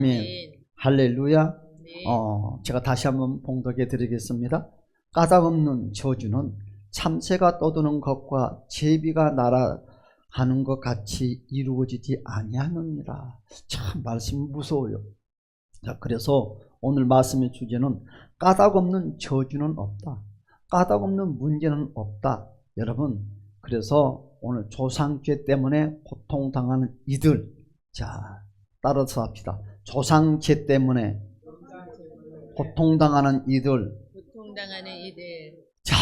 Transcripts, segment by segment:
아멘. 네. 할렐루야. 네. 제가 다시 한번 봉독해 드리겠습니다. 까닭없는 저주는 참새가 떠드는 것과 제비가 날아가는 것 같이 이루어지지 아니하느니라. 참 말씀이 무서워요. 자, 그래서 오늘 말씀의 주제는 까닭없는 저주는 없다. 까닭없는 문제는 없다. 여러분, 그래서 오늘 조상죄 때문에 고통당하는 이들, 자, 따라서 합시다. 조상죄 때문에 고통당하는 이들. 자,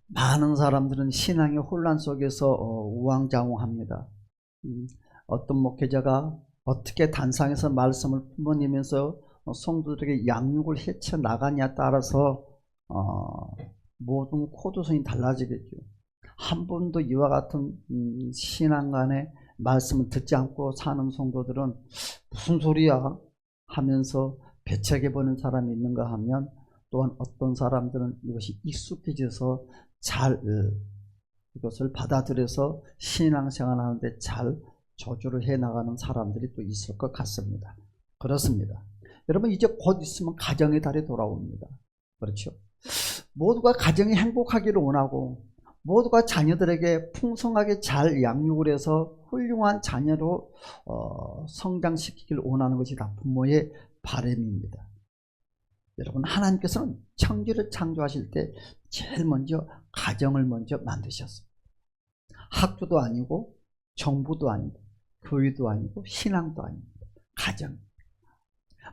많은 사람들은 신앙의 혼란 속에서 우왕좌왕합니다. 어떤 목회자가 어떻게 단상에서 말씀을 품어내면서 성도들에게 양육을 헤쳐나가냐에 따라서 모든 코드선이 달라지겠죠. 한 번도 이와 같은 신앙간의 말씀을 듣지 않고 사는 성도들은 무슨 소리야 하면서 배척해보는 사람이 있는가 하면, 또한 어떤 사람들은 이것이 익숙해져서 잘 이것을 받아들여서 신앙생활 하는데 잘 조절을 해나가는 사람들이 또 있을 것 같습니다. 그렇습니다. 여러분, 이제 곧 있으면 가정의 달이 돌아옵니다. 그렇죠? 모두가 가정이 행복하기를 원하고 모두가 자녀들에게 풍성하게 잘 양육을 해서 훌륭한 자녀로 성장시키기를 원하는 것이 다 부모의 바람입니다. 여러분, 하나님께서는 천지를 창조하실 때 제일 먼저 가정을 먼저 만드셨어요. 학교도 아니고 정부도 아니고 교회도 아니고 신앙도 아닙니다. 가정.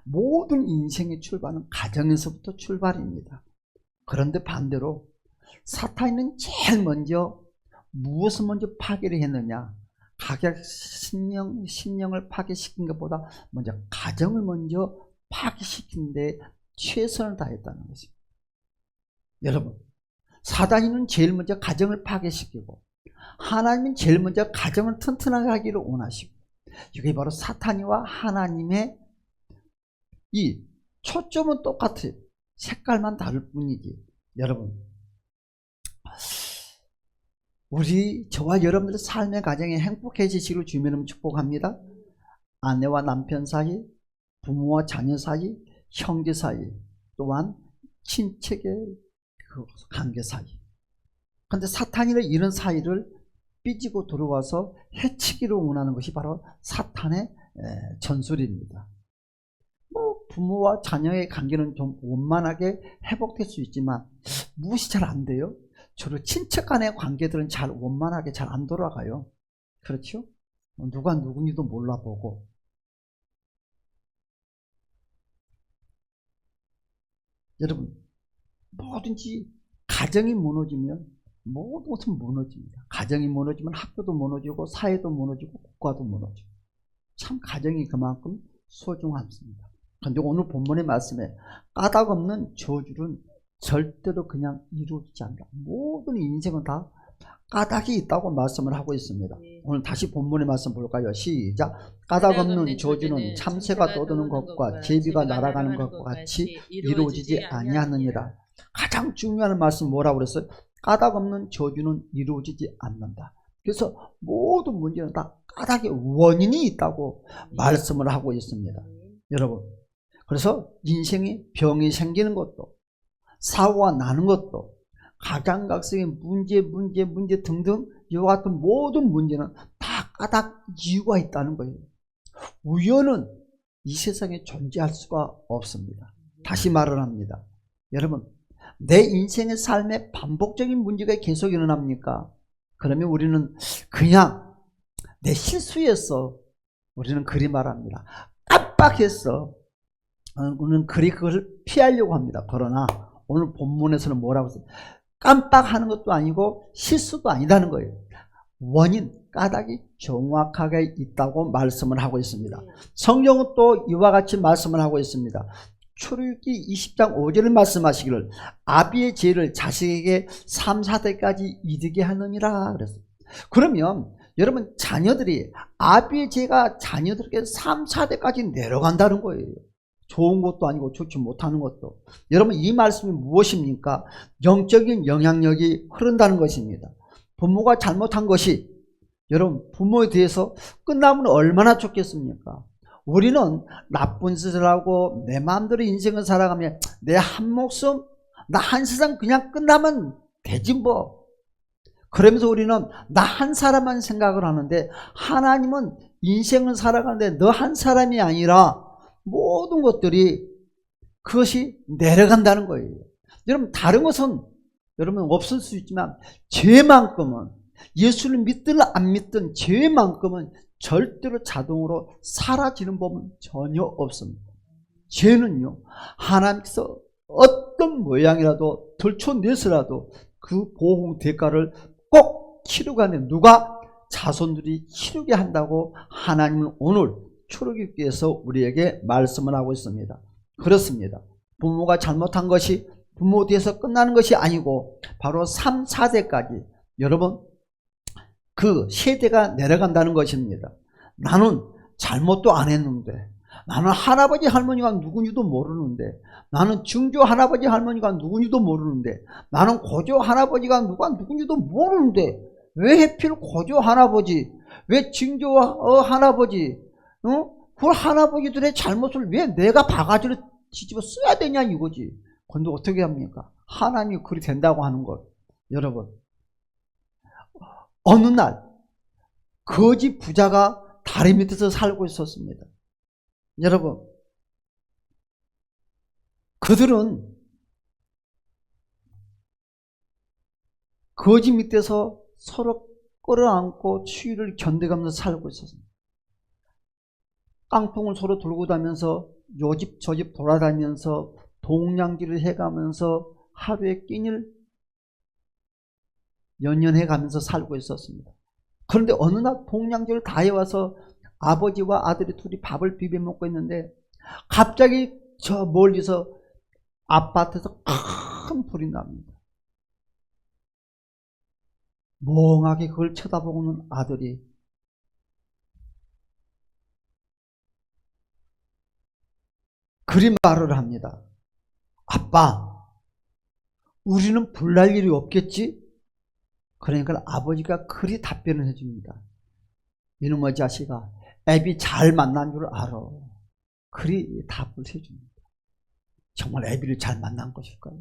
모든 인생의 출발은 가정에서부터 출발입니다. 그런데 반대로 사탄은 제일 먼저 무엇을 먼저 파괴를 했느냐? 각약 신령을 파괴시킨 것보다 먼저 가정을 먼저 파괴시킨 데 최선을 다했다는 것입니다. 여러분, 사단이는 제일 먼저 가정을 파괴시키고 하나님은 제일 먼저 가정을 튼튼하게 하기를 원하시고, 이게 바로 사탄이와 하나님의 이 초점은 똑같아요. 색깔만 다를 뿐이지. 여러분, 저와 여러분들 삶의 가정이 행복해지시기를 주님으로 축복합니다. 아내와 남편 사이, 부모와 자녀 사이, 형제 사이, 또한 친척의 그 관계 사이. 그런데 사탄이는 이런 사이를 삐지고 들어와서 해치기를 원하는 것이 바로 사탄의 전술입니다. 부모와 자녀의 관계는 좀 원만하게 회복될 수 있지만 무엇이 잘 안 돼요? 주로 친척 간의 관계들은 잘 원만하게 잘 안 돌아가요. 그렇죠? 누가 누군지도 몰라보고. 여러분, 뭐든지 가정이 무너지면 모든 것은 무너집니다. 가정이 무너지면 학교도 무너지고 사회도 무너지고 국가도 무너지고. 참 가정이 그만큼 소중합니다. 그런데 오늘 본문의 말씀에 까닭없는 저주는 절대로 그냥 이루어지지 않는다. 모든 인생은 다 까닭이 있다고 말씀을 하고 있습니다. 오늘 다시 본문의 말씀 볼까요? 시작. 까닭없는 저주는 참새가 떠드는 것과 제비가 날아가는 것과 같이 이루어지지 아니하느니라. 가장 중요한 말씀 뭐라고 그랬어요? 까닭없는 저주는 이루어지지 않는다. 그래서 모든 문제는 다 까닭의 원인이 있다고 말씀을 하고 있습니다. 여러분, 그래서 인생에 병이 생기는 것도, 사고가 나는 것도, 각양각색의 문제 등등 이와 같은 모든 문제는 다 까닭 이유가 있다는 거예요. 우연은 이 세상에 존재할 수가 없습니다. 다시 말을 합니다. 여러분, 내 인생의 삶에 반복적인 문제가 계속 일어납니까? 그러면 우리는 그냥 내 실수였어. 우리는 그리 말합니다. 깜빡했어. 우리는 그걸 피하려고 합니다. 그러나 오늘 본문에서는 뭐라고 했어요? 깜빡하는 것도 아니고 실수도 아니다는 거예요. 원인, 까닭이 정확하게 있다고 말씀을 하고 있습니다. 성경은 또 이와 같이 말씀을 하고 있습니다. 출애굽기 20장 5절을 말씀하시기를 아비의 죄를 자식에게 3, 4대까지 이르게 하느니라 그랬어요. 그러면 여러분, 자녀들이 아비의 죄가 자녀들에게 3, 4대까지 내려간다는 거예요. 좋은 것도 아니고 좋지 못하는 것도. 여러분, 이 말씀이 무엇입니까? 영적인 영향력이 흐른다는 것입니다. 부모가 잘못한 것이, 여러분, 부모에 대해서 끝나면 얼마나 좋겠습니까? 우리는 나쁜 짓을 하고 내 마음대로 인생을 살아가면 내 한 목숨, 나 한 세상 그냥 끝나면 되지 뭐. 그러면서 우리는 나 한 사람만 생각을 하는데, 하나님은 인생을 살아가는데 너 한 사람이 아니라 모든 것들이 그것이 내려간다는 거예요. 여러분, 다른 것은 여러분 없을 수 있지만 죄만큼은, 예수를 믿든 안 믿든 죄만큼은 절대로 자동으로 사라지는 법은 전혀 없습니다. 죄는요, 하나님께서 어떤 모양이라도 들춰내서라도 그 보응 대가를 꼭 치르게 하는, 누가? 자손들이 치르게 한다고 하나님은 오늘 출애굽기에서 우리에게 말씀을 하고 있습니다. 그렇습니다. 부모가 잘못한 것이 부모 뒤에서 끝나는 것이 아니고 바로 3, 4대까지 여러분 그 세대가 내려간다는 것입니다. 나는 잘못도 안 했는데, 나는 할아버지 할머니가 누군지도 모르는데, 나는 증조 할아버지 할머니가 누군지도 모르는데, 나는 고조 할아버지가 누군지도 모르는데 왜 하필 고조 할아버지, 왜 증조 할아버지, 그 할아버지들의 잘못을 왜 내가 바가지로 뒤집어 써야 되냐 이거지. 근데 어떻게 합니까? 하나님이 그리 된다고 하는 것. 여러분, 어느 날 거지 부자가 다리 밑에서 살고 있었습니다. 여러분, 그들은 거지 밑에서 서로 끌어안고 추위를 견뎌가면서 살고 있었습니다. 깡통을 서로 들고 다니면서 요 집 저 집 돌아다니면서 동냥질을 해가면서 하루에 끼니를 연연해가면서 살고 있었습니다. 그런데 어느 날 동냥질을 다 해와서 아버지와 아들이 둘이 밥을 비벼 먹고 있는데 갑자기 저 멀리서 아파트에서 큰 불이 납니다. 멍하게 그걸 쳐다보고는 아들이 그리 말을 합니다. 아빠, 우리는 불날 일이 없겠지? 그러니까 아버지가 그리 답변을 해줍니다. 이놈의 자식아, 애비 잘 만난 줄 알아. 그리 답을 해줍니다. 정말 애비를 잘 만난 것일까요?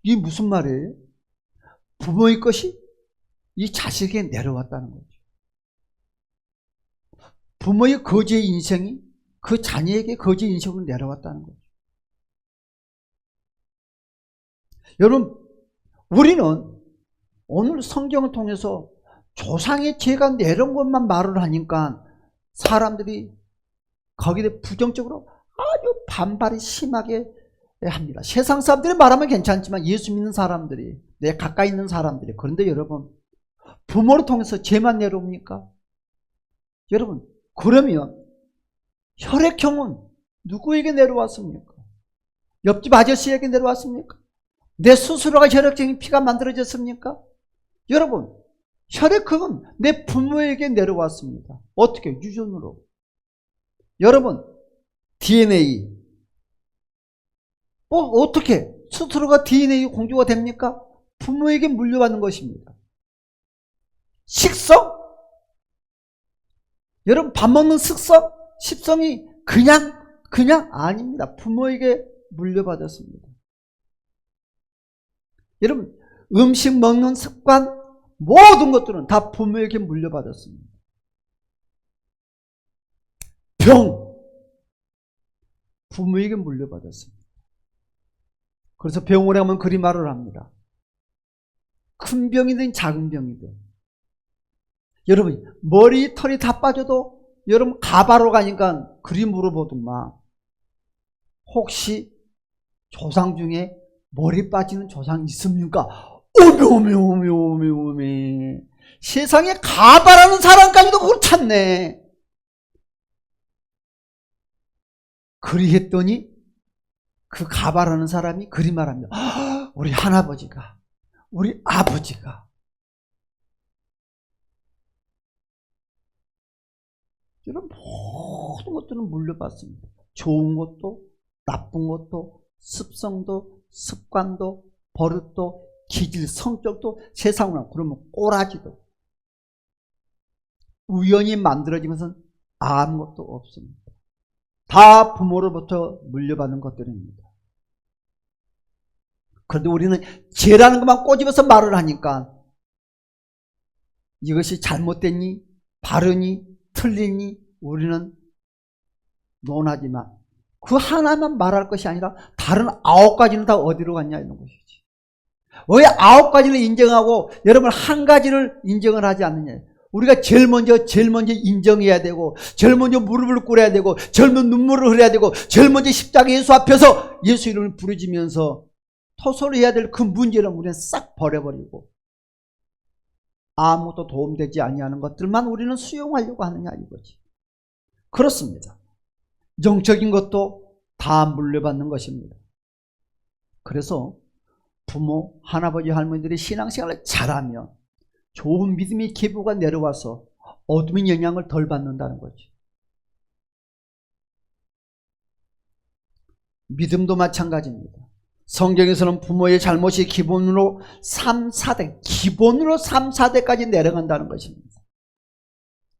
이게 무슨 말이에요? 부모의 것이 이 자식에게 내려왔다는 거죠. 부모의 거지의 인생이 그 자녀에게 거지의 인생으로 내려왔다는 거죠. 여러분, 우리는 오늘 성경을 통해서 조상의 죄가 내려온 것만 말을 하니까 사람들이 거기에 대해 부정적으로 아주 반발이 심하게 합니다. 세상 사람들이 말하면 괜찮지만 예수 믿는 사람들이, 내 가까이 있는 사람들이. 그런데 여러분, 부모를 통해서 죄만 내려옵니까? 여러분, 그러면 혈액형은 누구에게 내려왔습니까? 옆집 아저씨에게 내려왔습니까? 내 스스로가 혈액형이 피가 만들어졌습니까? 여러분, 혈액형은 내 부모에게 내려왔습니다. 어떻게? 유전으로. 여러분, DNA 어떻게 스스로가 DNA 공주가 됩니까? 부모에게 물려받는 것입니다. 식성? 여러분, 밥 먹는 습성? 식성이 그냥 아닙니다. 부모에게 물려받았습니다. 여러분, 음식 먹는 습관, 모든 것들은 다 부모에게 물려받았습니다. 병, 부모에게 물려받았습니다. 그래서 병원에 가면 그리 말을 합니다. 큰 병이든 작은 병이든. 여러분, 머리털이 다 빠져도 여러분 가바로 가니까 그리 물어보더만, 혹시 조상 중에 머리 빠지는 조상 있습니까? 오메. 세상에 가바라는 사람까지도 그걸 찾네. 그리 했더니 그 가바라는 사람이 그리 말합니다. 우리 할아버지가, 우리 아버지가. 이런 모든 것들은 물려받습니다. 좋은 것도 나쁜 것도 습성도 습관도 버릇도 기질 성격도 세상으로, 그러면 꼬라지도 우연히 만들어진 것은 아무것도 없습니다. 다 부모로부터 물려받는 것들입니다. 그런데 우리는 죄라는 것만 꼬집어서 말을 하니까 이것이 잘못됐니, 바르니, 틀리니 우리는 논하지만 그 하나만 말할 것이 아니라 다른 9가지는 다 어디로 갔냐 이런 것이지. 왜 9가지를 인정하고 여러분 한 가지를 인정을 하지 않느냐. 우리가 제일 먼저 인정해야 되고, 제일 먼저 무릎을 꿇어야 되고, 제일 먼저 눈물을 흘려야 되고, 제일 먼저 십자가 예수 앞에서 예수 이름을 부르짖으면서 토설을 해야 될 그 문제를 우리는 싹 버려버리고 아무것도 도움되지 아니하는 것들만 우리는 수용하려고 하느냐 이거지. 그렇습니다. 영적인 것도 다 물려받는 것입니다. 그래서 부모, 할아버지, 할머니들이 신앙생활을 잘하면 좋은 믿음의 기부가 내려와서 어둠의 영향을 덜 받는다는 거지. 믿음도 마찬가지입니다. 성경에서는 부모의 잘못이 기본으로 3, 4대까지 내려간다는 것입니다.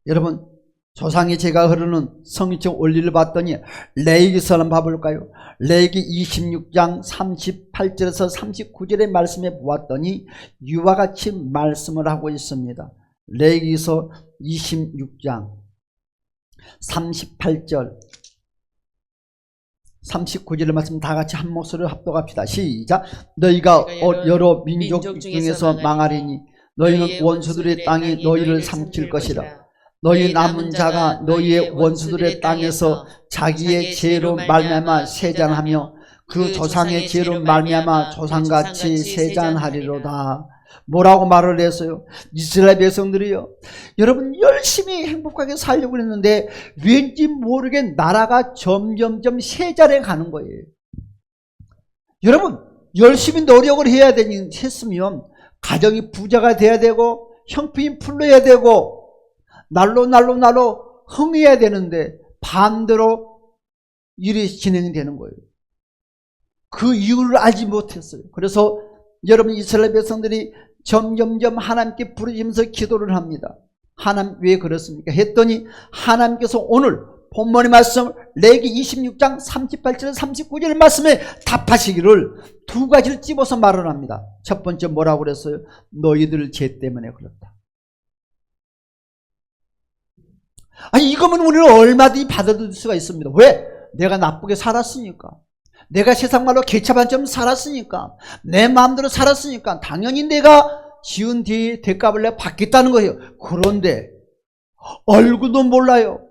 여러분, 조상의 죄가 흐르는 성경적 원리를 봤더니 레위기서 한번 봐볼까요? 레위기 26장 38절에서 39절의 말씀에 보았더니 이와 같이 말씀을 하고 있습니다. 레위기서 26장 38절 39절의 말씀 다 같이 한 목소리로 합독합시다. 시작. 너희가 여러 민족 중에서 망하리니 너희는 원수들의 땅이 너희를 삼킬 것이라. 너희 남은 자가 너희의 원수들의 땅에서 자기의 죄로 말미암아 세잔하며 그 조상의 죄로 말미암아 조상같이 세잔하리로다. 뭐라고 말을 했어요? 이스라엘 백성들이요, 여러분 열심히 행복하게 살려고 했는데 왠지 모르게 나라가 점점점 세잔해 가는 거예요. 여러분 열심히 노력을 해야 했으면 가정이 부자가 돼야 되고 형편이 풀려야 되고 날로 흥해야 되는데 반대로 일이 진행되는 거예요. 그 이유를 알지 못했어요. 그래서 여러분 이스라엘 백성들이 점점점 하나님께 부르짖으면서 기도를 합니다. 하나님 왜 그렇습니까? 했더니 하나님께서 오늘 본문의 말씀 레위기 26장 38절 39절 말씀에 답하시기를 두 가지를 집어서 말을 합니다. 첫 번째 뭐라고 그랬어요? 너희들 죄 때문에 그렇다. 아니 이거면 우리는 얼마든지 받아들일 수가 있습니다. 왜? 내가 나쁘게 살았으니까, 내가 세상 말로 개차반점 살았으니까, 내 마음대로 살았으니까 당연히 내가 지은 뒤에 대값을 내가 받겠다는 거예요. 그런데 얼굴도 몰라요.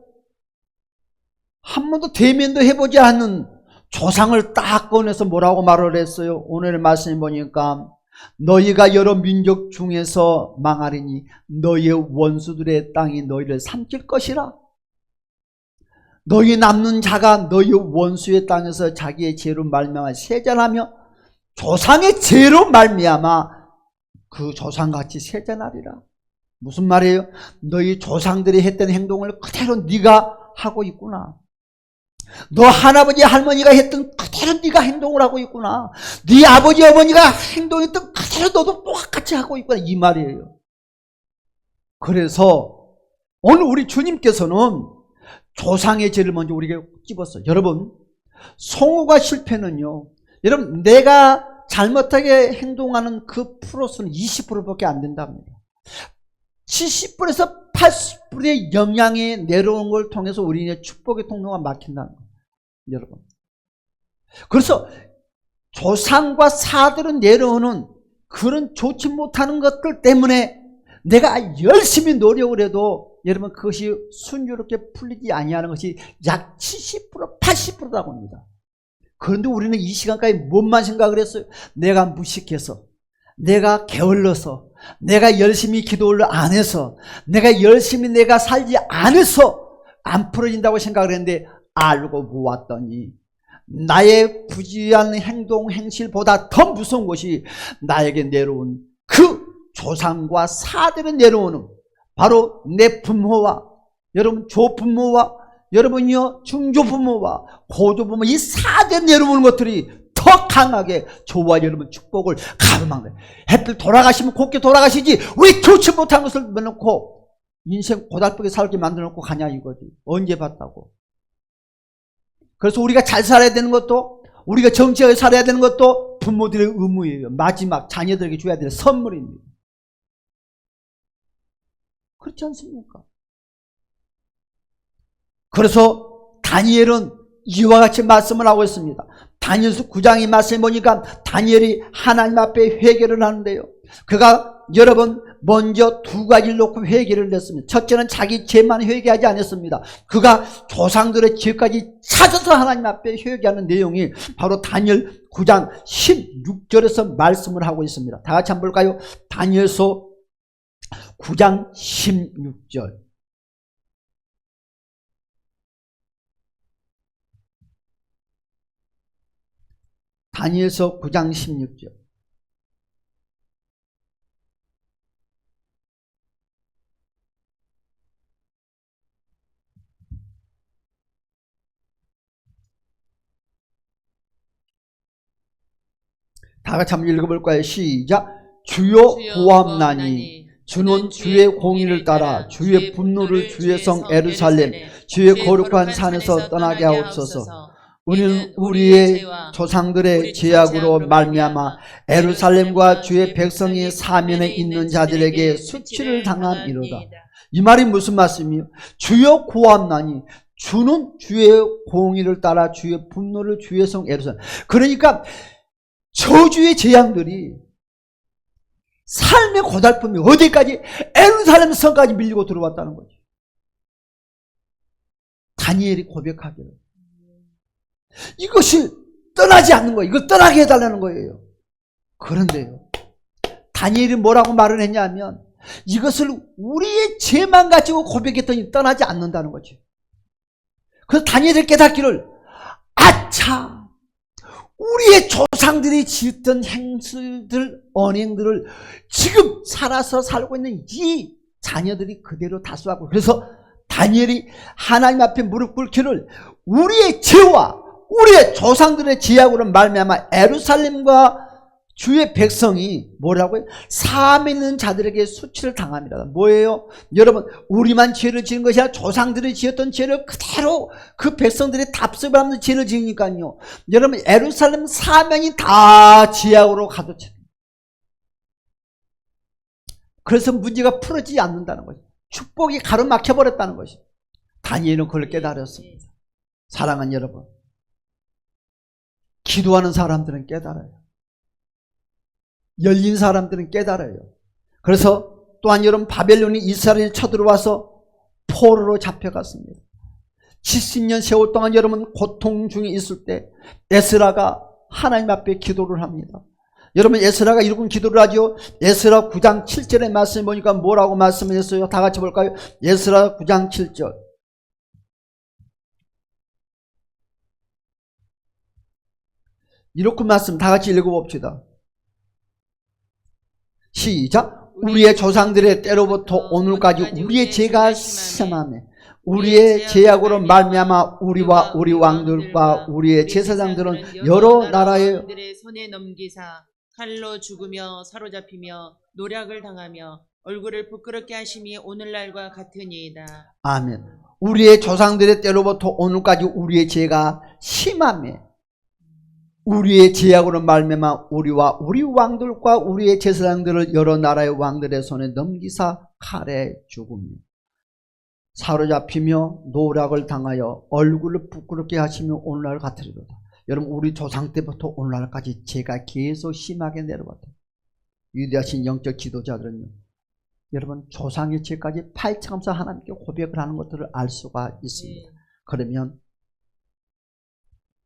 한 번도 대면도 해보지 않은 조상을 딱 꺼내서 뭐라고 말을 했어요? 오늘 말씀에 보니까 너희가 여러 민족 중에서 망하리니 너희의 원수들의 땅이 너희를 삼킬 것이라. 너희 남는 자가 너희 원수의 땅에서 자기의 죄로 말미암아 세잔하며 조상의 죄로 말미암아 그 조상같이 세잔하리라. 무슨 말이에요? 너희 조상들이 했던 행동을 그대로 네가 하고 있구나. 너 할아버지 할머니가 했던 그대로 네가 행동을 하고 있구나. 네 아버지 어머니가 행동했던 그대로 너도 똑같이 하고 있구나, 이 말이에요. 그래서 오늘 우리 주님께서는 조상의 죄를 먼저 우리에게 집었어요. 여러분 성공과 실패는요, 여러분 내가 잘못하게 행동하는 그 프로수는 20%밖에 안 된답니다. 70%에서 80%의 영향이 내려오는 걸 통해서 우리의 축복의 통로가 막힌다는 거예요. 여러분, 그래서 조상과 사들은 내려오는 그런 좋지 못하는 것들 때문에 내가 열심히 노력을 해도 여러분 그것이 순조롭게 풀리지 아니하는 것이 약 70%, 80%라고 합니다. 그런데 우리는 이 시간까지 뭔만 생각을 했어요? 내가 무식해서, 내가 게을러서, 내가 열심히 기도를 안 해서, 내가 열심히 내가 살지 않아서 안 풀어진다고 생각을 했는데 알고 보았더니 나의 부지한 행동 행실보다 더 무서운 것이 나에게 내려온 그 조상과 사들은 내려오는 바로 내 부모와 여러분 조부모와 여러분이요 중조부모와 고조부모 이 4대 내려오는 것들이 더 강하게 저와 여러분 축복을 가로막는. 햇빛 돌아가시면 곱게 돌아가시지 왜 좋지 못한 것을 놓고 인생 고달프게 살게 만들어 놓고 가냐 이거지. 언제 봤다고. 그래서 우리가 잘 살아야 되는 것도, 우리가 정치하게 살아야 되는 것도 부모들의 의무예요. 마지막 자녀들에게 줘야 될 선물입니다. 그렇지 않습니까? 그래서 다니엘은 이와 같이 말씀을 하고 있습니다. 다니엘서 9장의 말씀을 보니까 다니엘이 하나님 앞에 회개를 하는데요. 그가 여러분 먼저 두 가지를 놓고 회개를 했습니다. 첫째는 자기 죄만 회개하지 않았습니다. 그가 조상들의 죄까지 찾아서 하나님 앞에 회개하는 내용이 바로 다니엘 9장 16절에서 말씀을 하고 있습니다. 다 같이 한번 볼까요? 다니엘서 9장 16절. 다니엘서 9장 16절. 다 같이 한번 읽어볼까요? 시작. 주여 구함나니 주는 주의 공의를 따라 주의 분노를 주의 성 예루살렘 주의 거룩한 산에서 떠나게 하옵소서. 우리는 우리의 조상들의 죄악으로 말미암아 예루살렘과 주의 백성이 사면에 있는 자들에게 수치를 당함이로다. 이 말이 무슨 말씀이요? 주여 구함나니 주는 주의 공의를 따라 주의 분노를 주의 성 예루살렘. 그러니까 저주의 재앙들이 삶의 고달픔이 어디까지? 예루살렘 성까지 밀리고 들어왔다는 거죠. 다니엘이 고백하기를 이것이 떠나지 않는 거예요. 이걸 떠나게 해달라는 거예요. 그런데요, 다니엘이 뭐라고 말을 했냐면 이것을 우리의 죄만 가지고 고백했더니 떠나지 않는다는 거죠. 그래서 다니엘이 깨닫기를 아차, 우리의 조상들이 지었던 행실들, 언행들을 지금 살아서 살고 있는 이 자녀들이 그대로 다수하고, 그래서 다니엘이 하나님 앞에 무릎 꿇기를 우리의 죄와 우리의 조상들의 죄악으로 말미암아 예루살렘과 주의 백성이 뭐라고요? 사함에 있는 자들에게 수치를 당함이라. 뭐예요? 여러분, 우리만 죄를 지은 것이 아니라 조상들이 지었던 죄를 그대로 그 백성들이 답습을 하면서 죄를 지으니까요. 여러분, 예루살렘 사면이 다 죄악으로 가득. 그래서 문제가 풀어지지 않는다는 거죠. 축복이 가로막혀버렸다는 것이. 다니엘은 그걸 깨달았습니다. 사랑하는 여러분, 기도하는 사람들은 깨달아요. 열린 사람들은 깨달아요. 그래서 또한 여러분, 바벨론이 이스라엘에 쳐들어와서 포로로 잡혀갔습니다. 70년 세월 동안 여러분 고통 중에 있을 때 에스라가 하나님 앞에 기도를 합니다. 여러분, 에스라가 이렇게 기도를 하죠. 에스라 9장 7절의 말씀을 보니까 뭐라고 말씀을 했어요? 다 같이 볼까요? 에스라 9장 7절. 이렇게 말씀 다 같이 읽어봅시다. 시작. 우리의 조상들의 때로부터 오늘까지 우리의 죄가 심하네. 우리의 죄악으로 말미암아 우리와 우리 왕들과 우리의 제사장들은 여러 나라의 손에 넘기사 칼로 죽으며 사로잡히며 노략을 당하며 얼굴을 부끄럽게 하심이 오늘날과 같으니이다. 아멘. 우리의 조상들의 때로부터 오늘까지 우리의 죄가 심하네. 우리의 죄악으로 말미암아 우리와 우리 왕들과 우리의 제사장들을 여러 나라의 왕들의 손에 넘기사 칼에 죽으며 사로잡히며 노략을 당하여 얼굴을 부끄럽게 하시며 오늘날 같으리로다. 여러분, 우리 조상 때부터 오늘날까지 죄가 계속 심하게 내려왔다. 위대하신 영적 지도자들은요, 여러분, 조상의 죄까지 파헤치면서 하나님께 고백을 하는 것들을 알 수가 있습니다. 그러면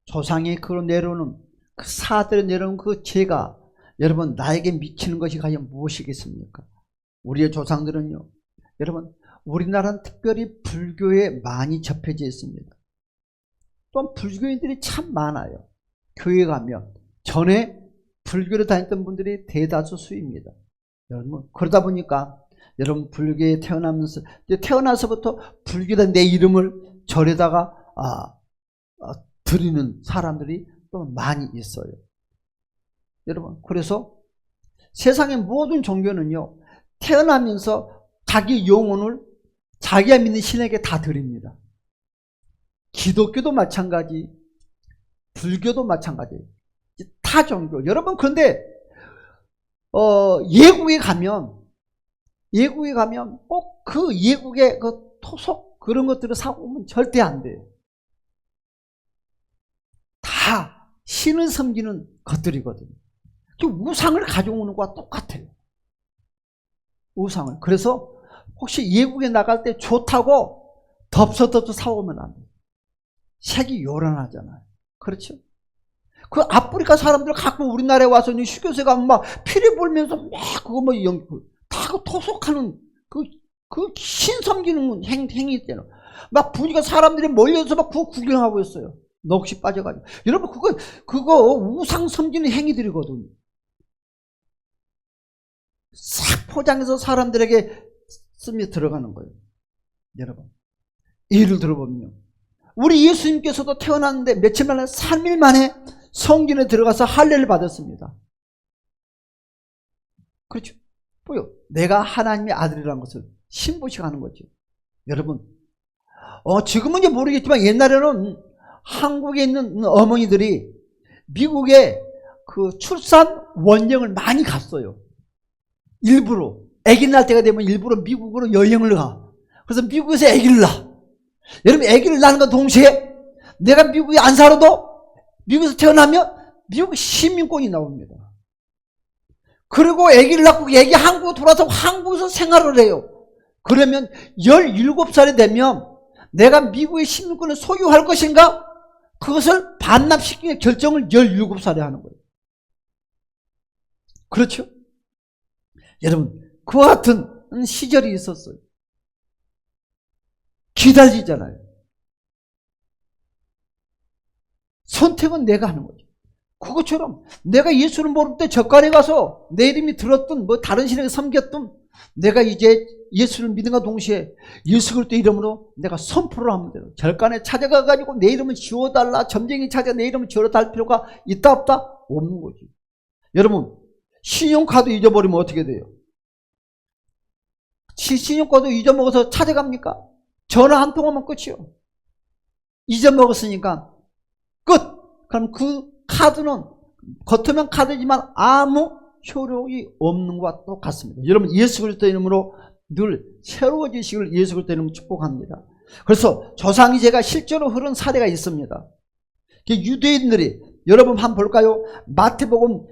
조상이 그로 내려오는 그 사들에 내려오는 그 죄가 여러분 나에게 미치는 것이 과연 무엇이겠습니까? 우리의 조상들은요, 여러분, 우리나라는 특별히 불교에 많이 접해져 있습니다. 또한 불교인들이 참 많아요. 교회 가면 전에 불교를 다녔던 분들이 대다수 수입니다. 여러분, 그러다 보니까 여러분 불교에 태어나서부터 불교에 내 이름을 절에다가 드리는 사람들이 또 많이 있어요. 여러분, 그래서 세상의 모든 종교는요, 태어나면서 자기 영혼을 자기가 믿는 신에게 다 드립니다. 기독교도 마찬가지, 불교도 마찬가지, 타 종교. 여러분, 그런데 예국에 가면 꼭 그 예국의 그 토속 그런 것들을 사오면 절대 안 돼요. 다 신을 섬기는 것들이거든요. 우상을 가져오는 것과 똑같아요. 우상을. 그래서 혹시 예국에 나갈 때 좋다고 덥석덥석 사오면 안 돼요. 색이 요란하잖아요. 그렇죠? 그 아프리카 사람들 갖고 우리나라에 와서 휴교소에 가면 막 피리 불면서 막 그거 뭐 다 그 토속하는 그 신 섬기는 행위 있잖아요. 막 분위기가 사람들이 몰려서 막 그거 구경하고 있어요. 넋이 빠져가지고. 여러분, 그거 우상 섬기는 행위들이거든요. 싹 포장해서 사람들에게 스며 들어가는 거예요. 여러분, 예를 들어보면요. 우리 예수님께서도 태어났는데 며칠 만에 3일 만에 성전에 들어가서 할례를 받았습니다. 그렇죠? 뭐요? 내가 하나님의 아들이라는 것을 신부식하는 거죠. 여러분, 지금은 이제 모르겠지만 옛날에는 한국에 있는 어머니들이 미국에 그 출산 원정을 많이 갔어요. 일부러. 아기 낳을 때가 되면 일부러 미국으로 여행을 가. 그래서 미국에서 아기를 낳아. 여러분, 아기를 낳는 동시에 내가 미국에 안 살아도 미국에서 태어나면 미국 시민권이 나옵니다. 그리고 아기를 낳고 아기 한국으로 돌아서 한국에서 생활을 해요. 그러면 17살이 되면 내가 미국의 시민권을 소유할 것인가? 그것을 반납시키는 결정을 17살에 하는 거예요. 그렇죠? 여러분, 그와 같은 시절이 있었어요. 기다리잖아요. 선택은 내가 하는 거죠. 그것처럼 내가 예수를 모를 때 젓갈에 가서 내 이름이 들었던 뭐 다른 신에게 섬겼던 내가 이제 예수를 믿음과 동시에 예수 그리스도 이름으로 내가 선포를 하면 돼요. 절간에 찾아가가지고 내 이름을 지워달라, 점쟁이 찾아 내 이름을 지워달라 할 필요가 있다 없다? 없는 거지. 여러분, 신용카드 잊어버리면 어떻게 돼요? 신용카드 잊어먹어서 찾아갑니까? 전화 한 통화면 끝이요. 잊어먹었으니까 끝. 그럼 그 카드는 겉으면 카드지만 아무 효력이 없는 것과 똑같습니다. 여러분, 예수 그리스도 이름으로 늘 새로워지시기를 예수 그리스도 이름으로 축복합니다. 그래서 조상이 제가 실제로 흐른 사례가 있습니다. 유대인들이, 여러분 한번 볼까요? 마태복음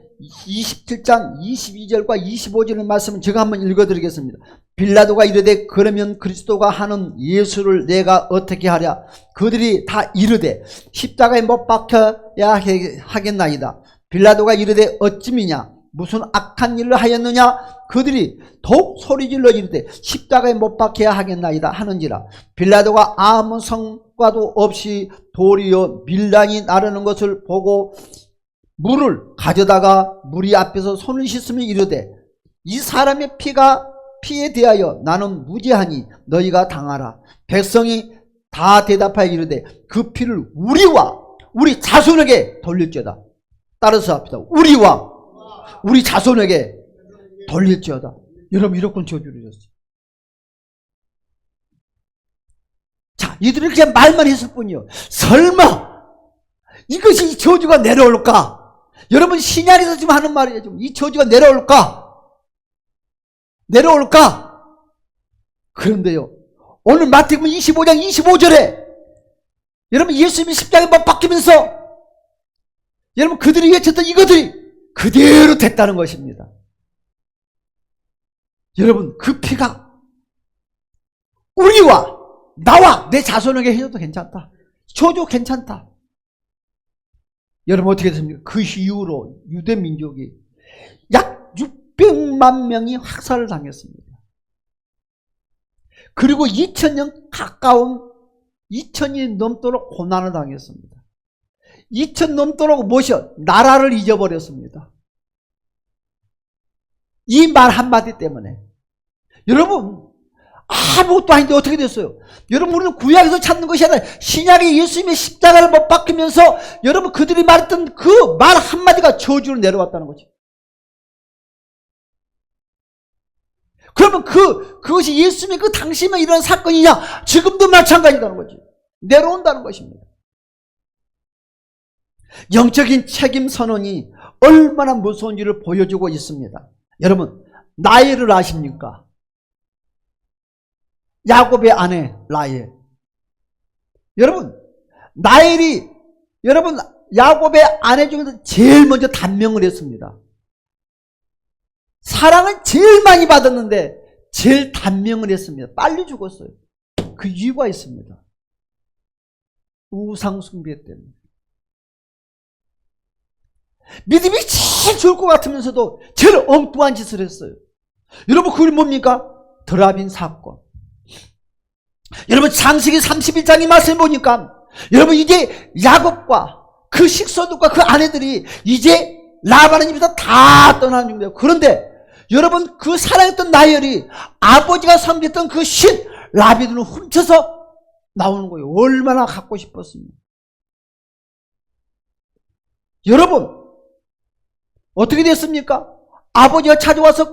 27장 22절과 25절의 말씀은 제가 한번 읽어드리겠습니다. 빌라도가 이르되 그러면 그리스도가 하는 예수를 내가 어떻게 하랴? 그들이 다 이르되 십자가에 못 박혀야 하겠나이다. 빌라도가 이르되 어찌미냐? 무슨 악한 일을 하였느냐? 그들이 더욱 소리질러 이르되 십자가에 못 박혀야 하겠나이다 하는지라. 빌라도가 아무 성과도 없이 도리어 밀란이 나르는 것을 보고 물을 가져다가 무리 앞에서 손을 씻으며 이르되 이 사람의 피에 대하여 나는 무죄하니 너희가 당하라. 백성이 다 대답하여 이르되 그 피를 우리와 우리 자손에게 돌릴지어다. 따라서 합시다. 우리와 우리 자손에게 돌릴지어다. 여러분, 이렇게 저주를 했어요. 자, 이들은 그냥 말만 했을 뿐이요. 설마 이것이 이 저주가 내려올까? 여러분, 신약에서 지금 하는 말이에요. 지금 이 저주가 내려올까? 그런데요, 오늘 마태복음 25장 25절에 여러분, 예수님이 십자가에 못 박히면서 여러분, 그들이 외쳤던 이것들이 그대로 됐다는 것입니다. 여러분, 그 피가 우리와 나와 내 자손에게 해줘도 괜찮다. 저주 괜찮다. 여러분, 어떻게 됐습니까? 그 이후로 유대 민족이 약 600만 명이 학살을 당했습니다. 그리고 2000년 가까운 2000년이 넘도록 고난을 당했습니다. 2000 넘도록 무엇이요? 나라를 잊어버렸습니다. 이 말 한마디 때문에. 여러분, 아무것도 아닌데 어떻게 됐어요? 여러분, 우리는 구약에서 찾는 것이 아니라 신약에 예수님의 십자가를 못 박히면서 여러분, 그들이 말했던 그 말 한마디가 저주로 내려왔다는 거죠. 그러면 그것이 예수님의 그 당시에만 일어난 사건이냐? 지금도 마찬가지라는 거지. 내려온다는 것입니다. 영적인 책임 선언이 얼마나 무서운지를 보여주고 있습니다. 여러분, 라헬을 아십니까? 야곱의 아내 라헬. 여러분, 여러분 야곱의 아내 중에서 제일 먼저 단명을 했습니다. 사랑을 제일 많이 받았는데 제일 단명을 했습니다. 빨리 죽었어요. 그 이유가 있습니다. 우상 숭배 때문에. 믿음이 제일 좋을 것 같으면서도 제일 엉뚱한 짓을 했어요. 여러분, 그게 뭡니까? 드라빈 사건. 여러분, 창세기 31장의 말씀 보니까 여러분, 이제 야곱과 그 식소들과 그 아내들이 이제 라반의 집에서 다 떠나는 중이에요. 그런데 여러분, 그 사랑했던 라헬이 아버지가 섬겼던 그 신 라빈을 훔쳐서 나오는 거예요. 얼마나 갖고 싶었습니까? 여러분, 어떻게 됐습니까? 아버지가 찾아와서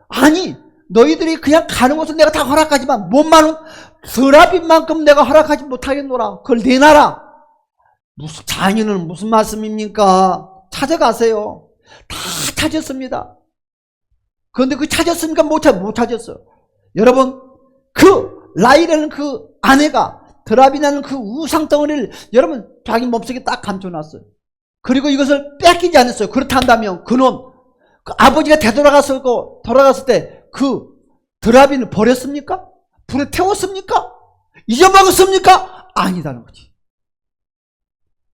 아니, 너희들이 그냥 가는 곳은 내가 다 허락하지만 몸만은 드라빈만큼 내가 허락하지 못하겠노라. 그걸 내놔라. 무슨 장인은 무슨 말씀입니까? 찾아가세요. 다 찾았습니다. 그런데 그 찾았습니까? 못 찾았어요. 여러분, 그 라헬이라는 그 아내가 드라빈이라는 그 우상덩어리를 여러분 자기 몸속에 딱 감춰놨어요. 그리고 이것을 뺏기지 않았어요. 그렇다면 그놈, 그 아버지가 되돌아갔을 때 그 드라빈을 버렸습니까? 불에 태웠습니까? 잊어먹었습니까? 아니다는 거지.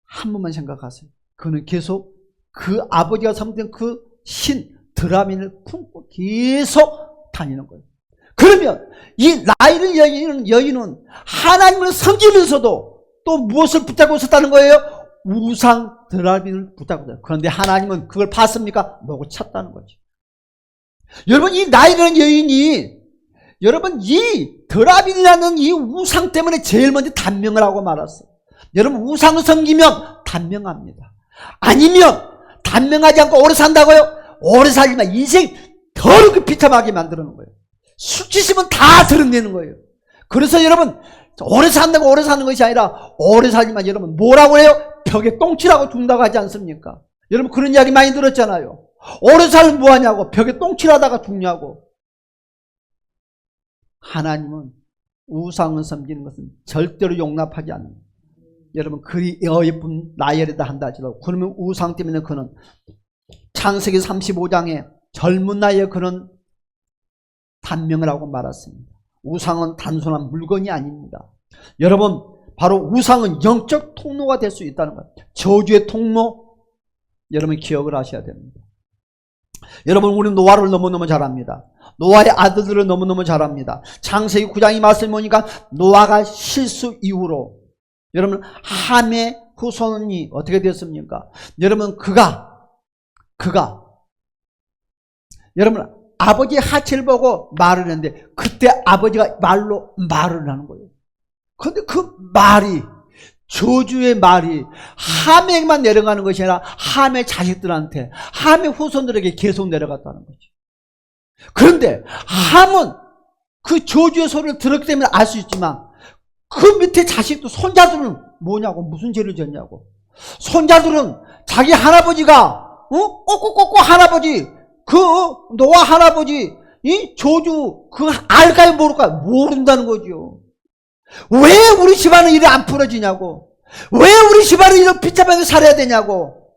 한 번만 생각하세요. 그는 계속 그 아버지가 섬기던 그 신 드라빈을 품고 계속 다니는 거예요. 그러면 이 라헬을 여인은 하나님을 섬기면서도 또 무엇을 붙잡고 있었다는 거예요? 우상 드라빈을 붙잡고 있어요. 그런데 하나님은 그걸 봤습니까? 목을 찼다는 거죠. 여러분, 이 라헬이라는 여인이 여러분 이 드라빈이라는 이 우상 때문에 제일 먼저 단명을 하고 말았어요. 여러분, 우상을 섬기면 단명합니다. 아니면 단명하지 않고 오래 산다고요? 오래 살지만 인생 더럽게 비참하게 만드는 거예요. 수치심은 다 드러내는 거예요. 그래서 여러분, 오래 산다고 오래 사는 것이 아니라 오래 살지만 여러분 뭐라고 해요? 벽에 똥칠하고 죽는다고 하지 않습니까? 여러분, 그런 이야기 많이 들었잖아요. 오래 살면 뭐하냐고, 벽에 똥칠하다가 죽냐고. 하나님은 우상을 섬기는 것은 절대로 용납하지 않는다. 여러분, 그리 예쁜 라헬이다 한다 하지도 그러면 우상 때문에 그는 창세기 35장에 젊은 나이에 그는 단명을 하고 말았습니다. 우상은 단순한 물건이 아닙니다. 여러분, 바로 우상은 영적 통로가 될 수 있다는 것. 저주의 통로, 여러분 기억을 하셔야 됩니다. 여러분, 우리는 노아를 너무너무 잘 압니다. 노아의 아들들을 너무너무 잘 압니다. 창세기 9장이 말씀 보니까 노아가 실수 이후로 여러분 함의 후손이 어떻게 됐습니까? 여러분, 그가 여러분 아버지의 하체를 보고 말을 했는데 그때 아버지가 말로 말을 하는 거예요. 그런데 그 말이, 저주의 말이 함에만 내려가는 것이 아니라 함의 자식들한테, 함의 후손들에게 계속 내려갔다는 거죠. 그런데 함은 그 저주의 소리를 들었기 때문에 알 수 있지만 그 밑에 자식도, 손자들은 뭐냐고, 무슨 죄를 졌냐고. 손자들은 자기 할아버지가 꼬꼬꼬꼬 할아버지, 그 노아 할아버지 이 저주 그 알까요 모를까요? 모른다는 거죠. 왜 우리 집안은 일이 안 풀어지냐고, 왜 우리 집안은 이런 비참하게 살아야 되냐고.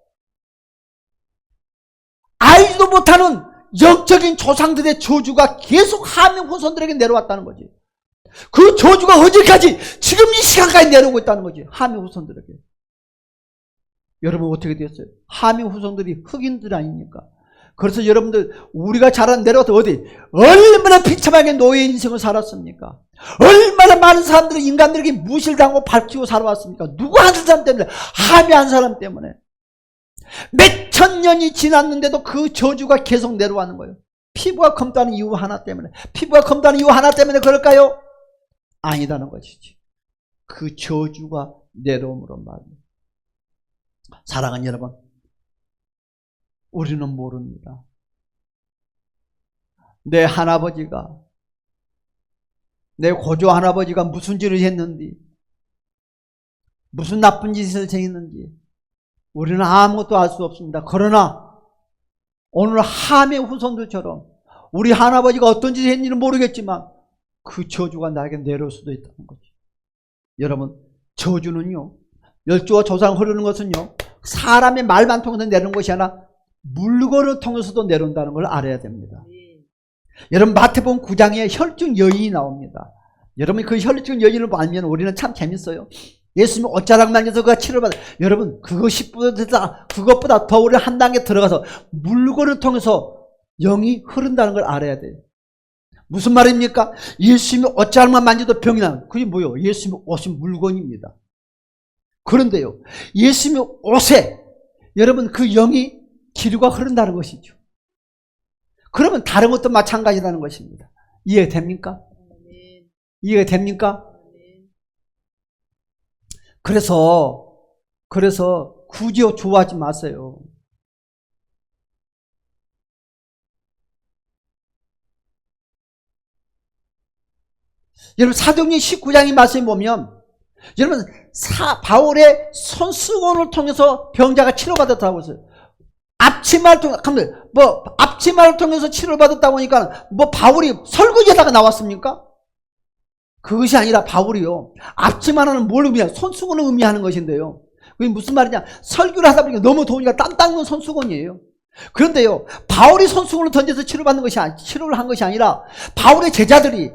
알지도 못하는 영적인 조상들의 저주가 계속 함의 후손들에게 내려왔다는 거지. 그 저주가 언제까지, 지금 이 시간까지 내려오고 있다는 거지, 함의 후손들에게. 여러분, 어떻게 됐어요? 함의 후손들이 흑인들 아닙니까? 그래서 여러분들, 우리가 자란 내려와서 어디 얼마나 비참하게 노예 인생을 살았습니까? 얼마나 많은 사람들이 인간들에게 무실당하고 밟히고 살아왔습니까? 누구 한 사람 때문에? 함의 한 사람 때문에. 몇천 년이 지났는데도 그 저주가 계속 내려가는 거예요. 피부가 검다는 이유 하나 때문에. 피부가 검다는 이유 하나 때문에 그럴까요? 아니다는 것이지. 그 저주가 내려옴으로 말입니다. 사랑하는 여러분, 우리는 모릅니다. 내 할아버지가, 내 고조 할아버지가 무슨 죄를 했는지, 무슨 나쁜 짓을 했는지 우리는 아무것도 알 수 없습니다. 그러나 오늘 함의 후손들처럼 우리 할아버지가 어떤 짓을 했는지는 모르겠지만 그 저주가 나에게 내려올 수도 있다는 거죠. 여러분, 저주는요, 열조와 조상 흐르는 것은요, 사람의 말만 통해서 내려오는 것이 아니라 물건을 통해서도 내려온다는 걸 알아야 됩니다. 여러분, 마태복음 9장에 혈증 여인이 나옵니다. 여러분, 그 혈증 여인을 알면 우리는 참 재밌어요. 예수님이 옷자락 만져서 그가 치료받아. 여러분, 그것보다 더 우리 한 단계 들어가서 물건을 통해서 영이 흐른다는 걸 알아야 돼요. 무슨 말입니까? 예수님이 옷자락만 만져도 병이 나는, 그게 뭐예요? 예수님이 옷은 물건입니다. 그런데요, 예수님의 옷에 여러분 그 영이 기류가 흐른다는 것이죠. 그러면 다른 것도 마찬가지라는 것입니다. 이해가 됩니까? 이해가 됩니까? 그래서 굳이 좋아하지 마세요. 여러분, 사도행전 19장의 말씀에 보면 여러분, 바울의 손수건을 통해서 병자가 치료받았다고 했어요. 앞치마를 통해서 치료를 받았다고 하니까 바울이 설거지하다가 나왔습니까? 그것이 아니라 바울이요, 앞치마는 뭘 의미해요? 손수건을 의미하는 것인데요. 그게 무슨 말이냐? 설교를 하다 보니까 너무 더우니까 땀 닦는 손수건이에요. 그런데요, 바울이 손수건을 던져서 치료를 한 것이 아니라 바울의 제자들이,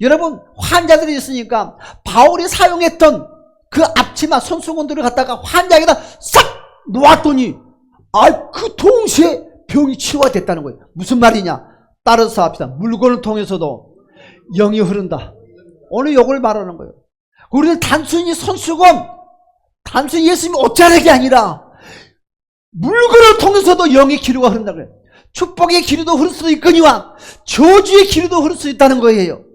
여러분, 환자들이 있으니까 바울이 사용했던 그 앞치마 손수건들을 갖다가 환자에다 싹 놓았더니 그 동시에 병이 치유가 됐다는 거예요. 무슨 말이냐? 따라서 합시다. 물건을 통해서도 영이 흐른다. 오늘 이걸 말하는 거예요. 우리는 단순히 손수건, 단순히 예수님이 옷자락이 아니라 물건을 통해서도 영의 기류가 흐른다고 그래요. 축복의 기류도 흐를 수도 있거니와 저주의 기류도 흐를 수 있다는 거예요.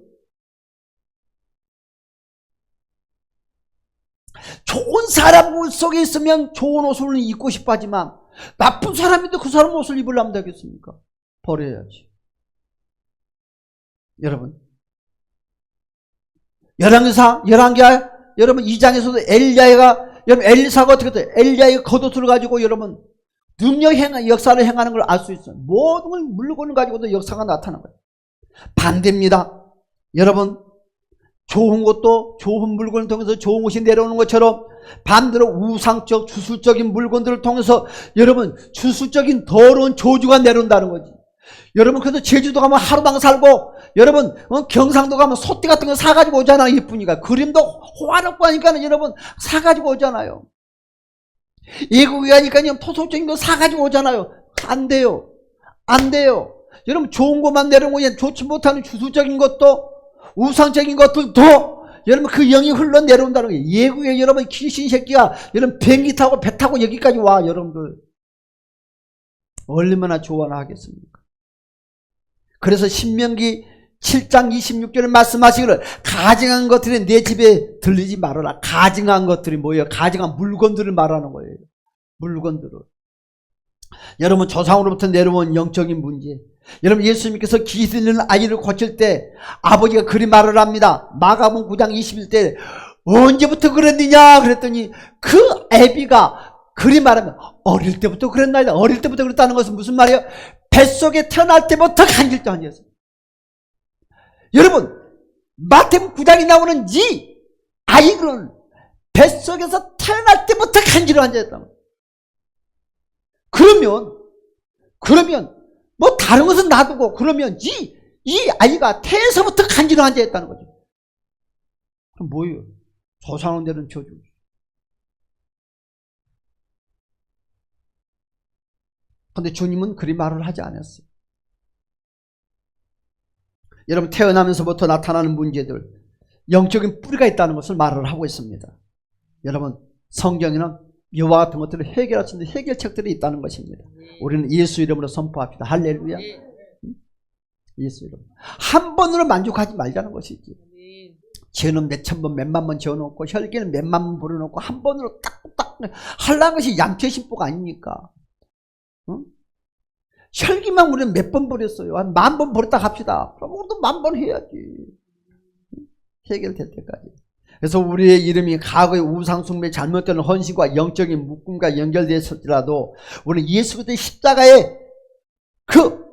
좋은 사람 속에 있으면 좋은 옷을 입고 싶어 하지만 나쁜 사람인데 그 사람 옷을 입으려면 되겠습니까? 버려야지. 여러분, 열왕기하 여러분 2장에서도 여러분 엘리사가 어떻게 돼요? 엘리야의 겉옷을 가지고 여러분 역사를 행하는 걸 알 수 있어요. 모든 물건을 가지고도 역사가 나타나는 거예요. 반대입니다. 여러분, 좋은 것도 좋은 물건을 통해서 좋은 것이 내려오는 것처럼 반대로 우상적 주술적인 물건들을 통해서 여러분 주술적인 더러운 저주가 내려온다는 거지. 여러분, 그래서 제주도 가면 하루방 살고 여러분 경상도 가면 소띠 같은 거 사가지고 오잖아요. 예쁘니까. 그림도 호화롭고 하니까 여러분 사가지고 오잖아요. 예국에 가니까 토속적인 거 사가지고 오잖아요. 안 돼요. 안 돼요. 여러분, 좋은 것만 내려오고 좋지 못하는 주술적인 것도 우상적인 것들도 여러분 그 영이 흘러 내려온다는 거예요. 예국에 여러분 귀신 새끼가 여러분 비행기 타고 배 타고 여기까지 와. 여러분들 얼마나 좋아나 하겠습니까? 그래서 신명기 7장 26절에 말씀하시기를 가증한 것들이 내 집에 들리지 말아라. 가증한 것들이 뭐예요? 가증한 물건들을 말하는 거예요. 물건들을. 여러분, 조상으로부터 내려온 영적인 문제. 여러분, 예수님께서 기 들리는 아이를 고칠 때 아버지가 그리 말을 합니다. 마가복음 9장 21절 언제부터 그랬느냐 그랬더니 그 애비가 그리 말하면 어릴 때부터 그랬나이다. 어릴 때부터 그랬다는 것은 무슨 말이에요? 뱃속에 태어날 때부터 간질도 아니었어요. 여러분, 마태복음 9장에 나오는 이 아이들은 뱃속에서 태어날 때부터 간질을 앉아있다는 거예요. 그러면 뭐 다른 것은 놔두고 그러면 이 아이가 태에서부터 간질을 앉아있다는 거죠. 그럼 뭐예요? 조상은 되는 저주. 그런데 주님은 그리 말을 하지 않았어요. 여러분, 태어나면서부터 나타나는 문제들, 영적인 뿌리가 있다는 것을 말을 하고 있습니다. 여러분, 성경에는 이와 같은 것들을 해결할 수 있는 해결책들이 있다는 것입니다. 우리는 예수 이름으로 선포합시다. 할렐루야. 예수 이름. 한 번으로 만족하지 말자는 것이지. 죄는 몇천 번, 몇만 번 지어놓고 혈기는 몇만 번 부려놓고 한 번으로 딱딱 하려는 것이 양채 신보가 아닙니까? 응? 혈기만 우리는 몇 번 버렸어요. 한 10,000번 버렸다 합시다. 그럼 우리도 10,000번 해야지. 해결될 때까지. 그래서 우리의 이름이 과거의 우상숭배, 잘못된 헌신과 영적인 묶음과 연결되었을지라도 우리는 예수 그리스도의 십자가의 그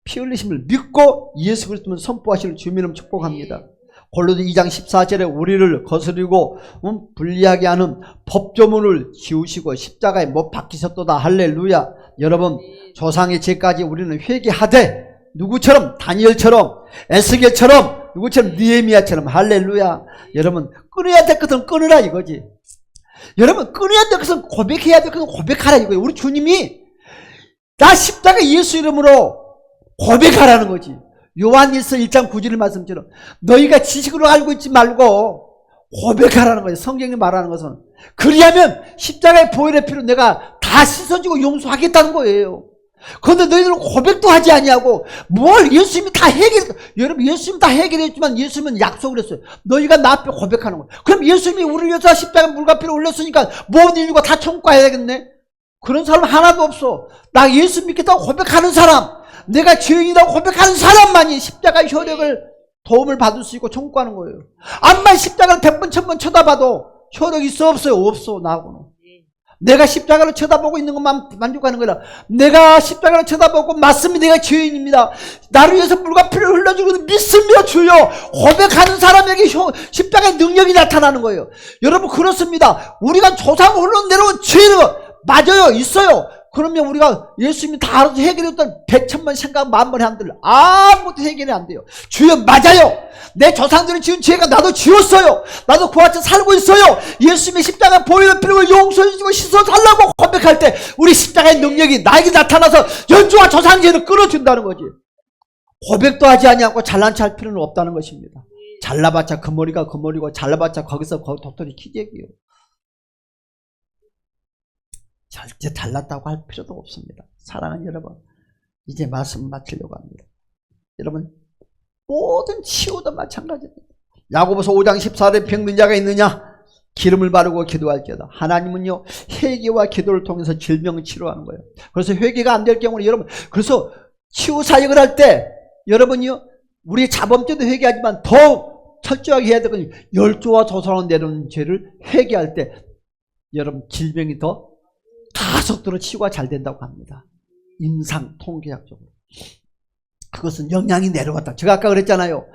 피 흘리심을 믿고 예수 그리스도를 선포하시는 주님의 이름 축복합니다. 골로새 2장 14절에 우리를 거스리고 불리하게 하는 법조문을 지우시고 십자가에 못 박히셨도다. 할렐루야. 여러분, 조상의 죄까지 우리는 회개하되 누구처럼? 다니엘처럼, 에스겔처럼, 누구처럼? 느헤미야처럼. 할렐루야. 여러분, 끊어야 될 것은 끊으라 이거지. 여러분, 끊어야 될 것은 고백해야 될 것은 고백하라 이거예요. 우리 주님이 나 십자가 예수 이름으로 고백하라는 거지. 요한일서 1장 9절 말씀처럼 너희가 지식으로 알고 있지 말고 고백하라는 거예요. 성경이 말하는 것은. 그리하면 십자가의 보혈의 피로 내가 다 씻어주고 용서하겠다는 거예요. 그런데 너희들은 고백도 하지 아니하고 뭘 예수님이 다 여러분 예수님이 다 해결했지만 예수님은 약속을 했어요. 너희가 나 앞에 고백하는 거예요. 그럼 예수님이 우리를 위해서 십자가 물과 피를 올렸으니까 모든 인류가 다 천국가야겠네. 그런 사람 하나도 없어. 나 예수 믿겠다고 고백하는 사람, 내가 죄인이라고 고백하는 사람만이 십자가 효력을 도움을 받을 수 있고 천국 가는 거예요. 암만 십자가를 100번 1000번 쳐다봐도 효력 있어 없어요? 없어. 나하고는. 내가 십자가를 쳐다보고 있는 것만 만족하는 거라. 내가 십자가를 쳐다보고 맞습니다. 내가 죄인입니다. 나를 위해서 물과 피를 흘려주고 믿습니다. 주여. 고백하는 사람에게 십자가의 능력이 나타나는 거예요. 여러분 그렇습니다. 우리가 조상 흘러내려온 죄는 맞아요. 있어요. 그러면 우리가 예수님이 다 알아서 해결했던 100,000번 생각 10,000번 한들 아무것도 해결이 안 돼요. 주여 맞아요. 내 조상들이 지은 죄가 나도 지웠어요. 나도 그와 같이 살고 있어요. 예수님의 십자가 보혈의 피로 용서해주고 씻어달라고 고백할 때 우리 십자가의 능력이 나에게 나타나서 연주와 조상죄를 끊어준다는 거지. 고백도 하지 아니하고 잘난 체 할 필요는 없다는 것입니다. 잘나봤자 그 머리가 그 머리고 잘나봤자 거기서 도토리 키재기요. 절대 달랐다고 할 필요도 없습니다. 사랑하는 여러분, 이제 말씀 마치려고 합니다. 여러분, 모든 치유도 마찬가지입니다. 야고보서 5장 14절에 병든 자가 있느냐? 기름을 바르고 기도할지어다. 하나님은요, 회개와 기도를 통해서 질병을 치료하는 거예요. 그래서 회개가 안 될 경우는 여러분, 그래서 치유 사역을 할 때 여러분이요, 우리 자범죄도 회개하지만 더 철저하게 해야 되거든요. 열조와 조상으로 내려오는 죄를 회개할 때 여러분 질병이 더 가속도로 치유가 잘 된다고 합니다. 임상 통계학적으로. 그것은 영양이 내려왔다. 제가 아까 그랬잖아요.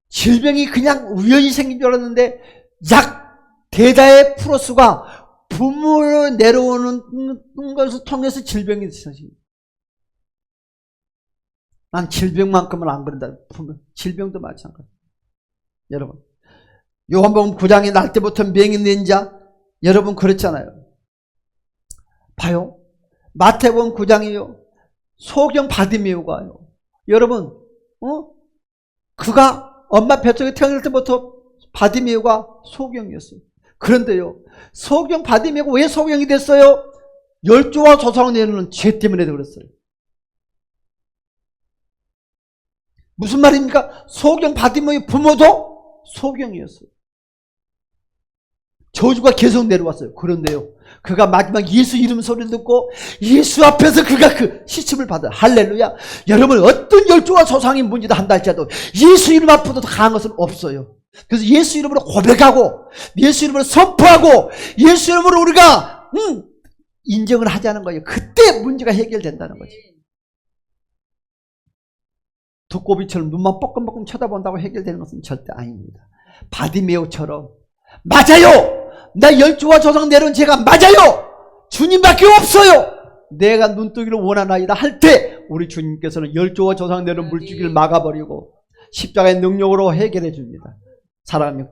질병이 그냥 우연히 생긴 줄 알았는데 약 대다의 플러스가 부모로 내려오는 것을 통해서 질병이 생깁니다. 난 질병만큼은 안 그런다. 질병도 마찬가지. 여러분, 요한복음 9장에 날 때부터 맹인된 자, 여러분 그랬잖아요. 봐요. 마태복음 9장이요. 소경 바디메오가요. 여러분, 그가 엄마 뱃속에 태어날 때부터 바디메오가 소경이었어요. 그런데요, 소경 바디메오가 왜 소경이 됐어요? 열조와 조상을 내놓는 죄 때문에 그랬어요. 무슨 말입니까? 소경 바디메오의 부모도 소경이었어요. 저주가 계속 내려왔어요. 그런데요, 그가 마지막 예수 이름 소리를 듣고 예수 앞에서 그가 그 시침을 받아요. 할렐루야. 여러분, 어떤 열조와 조상이 문제도 한다 할지라도 예수 이름 앞보다 더 강한 것은 없어요. 그래서 예수 이름으로 고백하고 예수 이름으로 선포하고 예수 이름으로 우리가 인정을 하자는 거예요. 그때 문제가 해결된다는 거지. 두꺼비처럼 눈만 뻐끔뻐끔 쳐다본다고 해결되는 것은 절대 아닙니다. 바디메오처럼 맞아요. 나 열조와 조상 내려온 죄가 맞아요. 주님밖에 없어요. 내가 눈뜨기를 원하나이다 할 때 우리 주님께서는 열조와 조상 내려온 물주기를 막아버리고 십자가의 능력으로 해결해 줍니다. 사랑합니다.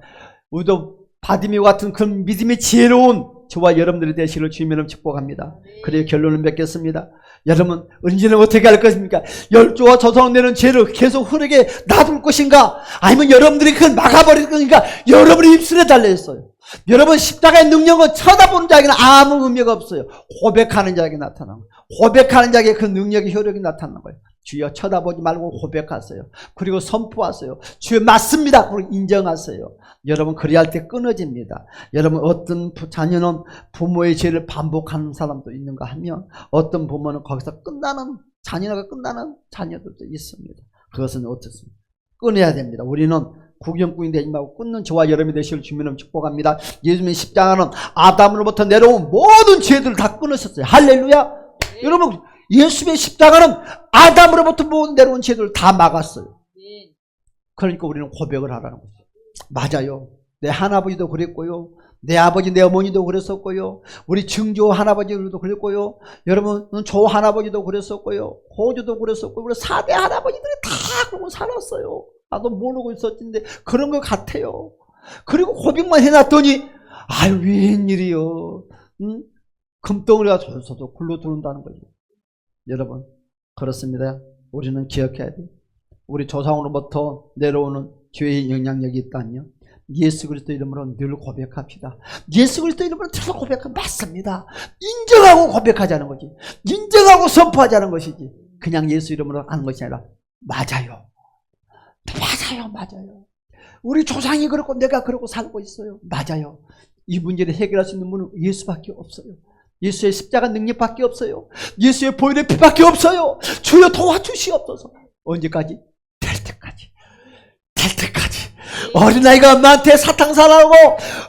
우리도 바디메오 같은 그 믿음의 지혜로운 저와 여러분들이 되시기를 주님의 이름으로 축복합니다. 그래야 결론을 맺겠습니다. 여러분, 언제는 어떻게 할 것입니까? 열조와 조상 내는 죄를 계속 흐르게 놔둘 것인가? 아니면 여러분들이 그걸 막아버릴 것인가? 여러분의 입술에 달려있어요. 여러분, 십자가의 능력은 쳐다보는 자에게는 아무 의미가 없어요. 고백하는 자에게 나타나는 거예요. 고백하는 자에게 그 능력의 효력이 나타나는 거예요. 주여, 쳐다보지 말고 고백하세요. 그리고 선포하세요. 주여, 맞습니다. 그리고 인정하세요. 여러분 그리할 때 끊어집니다. 여러분 어떤 자녀는 부모의 죄를 반복하는 사람도 있는가 하면 어떤 부모는 거기서 끝나는 자녀가 끝나는 자녀들도 있습니다. 그것은 어떻습니까? 끊어야 됩니다. 우리는 구경꾼이 되지 말고 끊는 저와 여러분이 되시길 주님으로 축복합니다. 예수님의 십자가는 아담으로부터 내려온 모든 죄들을 다 끊으셨어요. 할렐루야. 네. 여러분 예수님의 십자가는 아담으로부터 모든 내려온 죄들을 다 막았어요. 네. 그러니까 우리는 고백을 하라는 거죠. 맞아요. 내 할아버지도 그랬고요. 내 아버지 내 어머니도 그랬었고요. 우리 증조 할아버지들도 그랬고요. 여러분은 조 할아버지도 그랬었고요. 호주도 그랬었고 우리 4대 할아버지들이 다 그러고 살았어요. 나도 모르고 있었는데 그런 것 같아요. 그리고 고백만 해놨더니 아유 웬일이요. 금덩어리가 저서도 굴러 들어온다는 거죠. 여러분 그렇습니다. 우리는 기억해야 돼요. 우리 조상으로부터 내려오는 죄의 영향력이 있다면 예수 그리스도 이름으로 늘 고백합시다. 예수 그리스도 이름으로 늘 고백하면 맞습니다. 인정하고 고백하자는 거지. 인정하고 선포하자는 것이지. 그냥 예수 이름으로 하는 것이 아니라 맞아요. 맞아요. 맞아요. 우리 조상이 그렇고 내가 그렇고 살고 있어요. 맞아요. 이 문제를 해결할 수 있는 분은 예수밖에 없어요. 예수의 십자가 능력밖에 없어요. 예수의 보혈의 피밖에 없어요. 주여 도와주시옵소서. 언제까지? 될 때까지. 될 때까지. 어린아이가 엄마한테 사탕사라고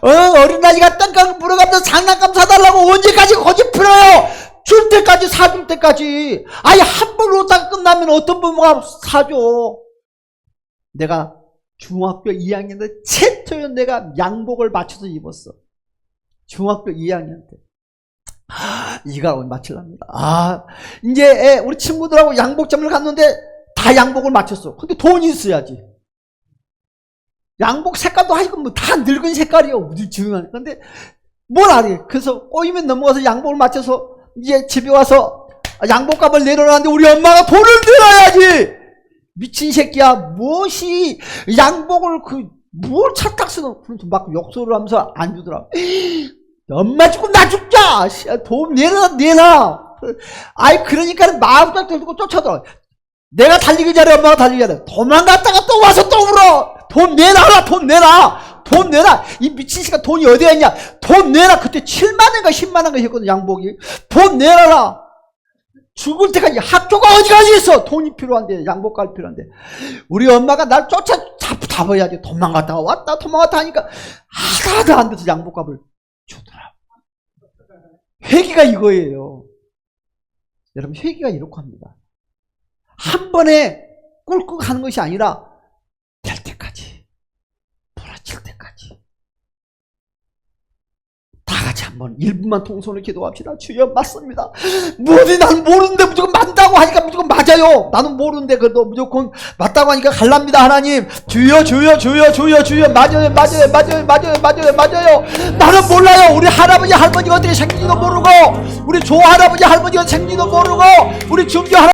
어린아이가 땅땅 물어가면서 장난감 사달라고 언제까지 고집 풀어요? 줄 때까지 사줄 때까지. 아예 한 번 오다가 끝나면 어떤 부모가 사줘. 내가 중학교 2학년 때 최초로 내가 양복을 맞춰서 입었어. 중학교 2학년 때. 이가 맞추랍니다. 이제 우리 친구들하고 양복점을 갔는데 다 양복을 맞췄어. 근데 돈이 있어야지. 양복 색깔도 하시고 뭐 다 늙은 색깔이요. 우리 중요한. 근데 뭘 알아요. 그래서 꼬이면 넘어가서 양복을 맞춰서 이제 집에 와서 양복값을 내려놨는데 우리 엄마가 돈을 내놔야지. 미친 새끼야. 무엇이 양복을 뭘 착탁 쓰는 막 욕설을 하면서 안 주더라. 엄마 죽고 나 죽자. 돈 내놔. 아이 그러니까 마음껏 들고 쫓아들어. 내가 달리기 전에 엄마가 달리기 전에 도망갔다가 또 와서 또 울어. 돈 내놔라. 돈 내놔. 돈 내놔. 이 미친 새끼가 돈이 어디가 있냐. 돈 내놔. 그때 7만원인가 10만원인가 했거든 잡거든요. 돈 내놔라. 죽을 때까지 학교가 어디까지 있어. 돈이 필요한데 양복갈 필요한데 우리 엄마가 날 쫓아 잡아야지. 도망갔다가 왔다 도망갔다 하니까 하나도 안 돼서 양복값을 주더라. 회개가 이거예요. 여러분 회개가 이렇게 합니다. 한 번에 꿀꺽 하는 것이 아니라 될 때까지 부러질 때까지 다 같이 한번 1분만 통성으로 기도합시다. 주여 맞습니다. 뭐지 나는 모르는데 무조건 맞다고 하니까 무조건 맞아요. 나는 모르는데 그래도 무조건 맞다고 하니까 갈랍니다. 하나님 주여 맞아요. 나는 몰라요. 우리 할아버지 할머니가 어떻게 생긴지도 모르고 우리 조 할아버지 할머니가 생긴지도 모르고 우리 중조 할아버지